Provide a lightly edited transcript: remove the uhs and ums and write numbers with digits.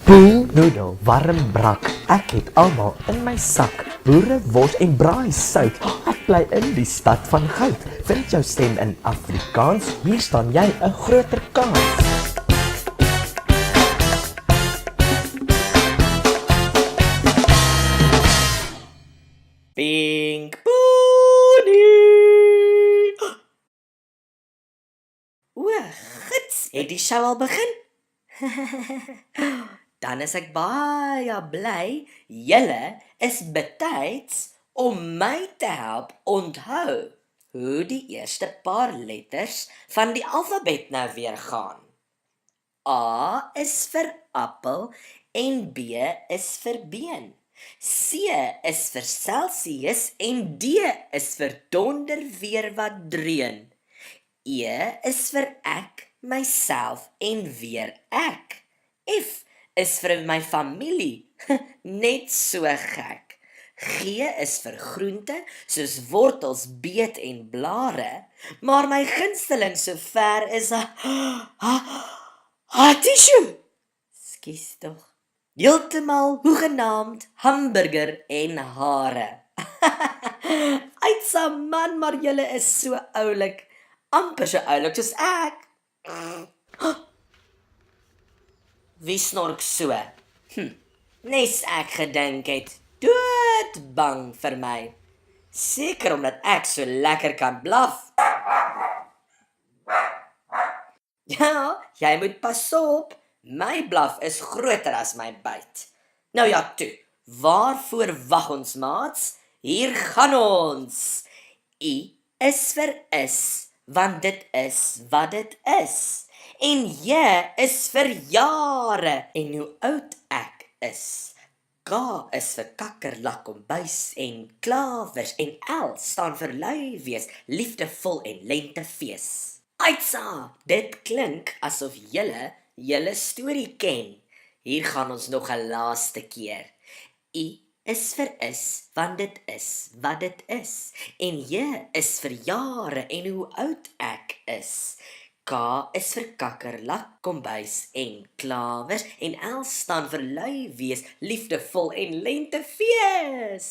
Poolnoedel, warm brak, ek het almal in my sak. Boere, wors en braai sout, ek bly in die stad van goud. Vind jou stem in Afrikaans, hier staan jy 'n groter kans. Pink Pony. O, gits, het die show al begin? Dan is ek baie bly, julle is betyds om my te help onthou hoe die eerste paar letters van die alfabet nou weer gaan. A is vir appel en B is vir been. C is vir Celsius en D is vir donder weer wat dreun. E is vir ek, myself en weer ek. F is vir my familie, net so gek. G is vir groente, soos wortels, beet en blare, maar my gunsteling sover is tissue. Skus tog. Heeltemal hoegenaamd hamburger en hare. Uitsa man, maar julle is so oulik, amper so oulik soos ek. Wie snork so? Nes ek gedink het, dood bang vir my. Seker omdat ek so lekker kan blaf. Ja, jy moet pas op. My blaf is groter as my byt. Nou ja toe, waarvoor wag ons maats? Hier gaan ons. I is vir is, want dit is wat dit is. En J is vir jare, en hoe oud ek is. K is vir kakkerlak, kombuis en klawers, en L staan vir lui wees, liefdevol en lentefees. Aitsa, dit klink asof julle storie ken. Hier gaan ons nog 'n laaste keer. I is vir is, want dit is wat dit is. En J is vir jare en hoe oud ek is. K is vir kakkerlak, kombuis en klawers. En L staan vir lui wees, liefdevol en lentefees.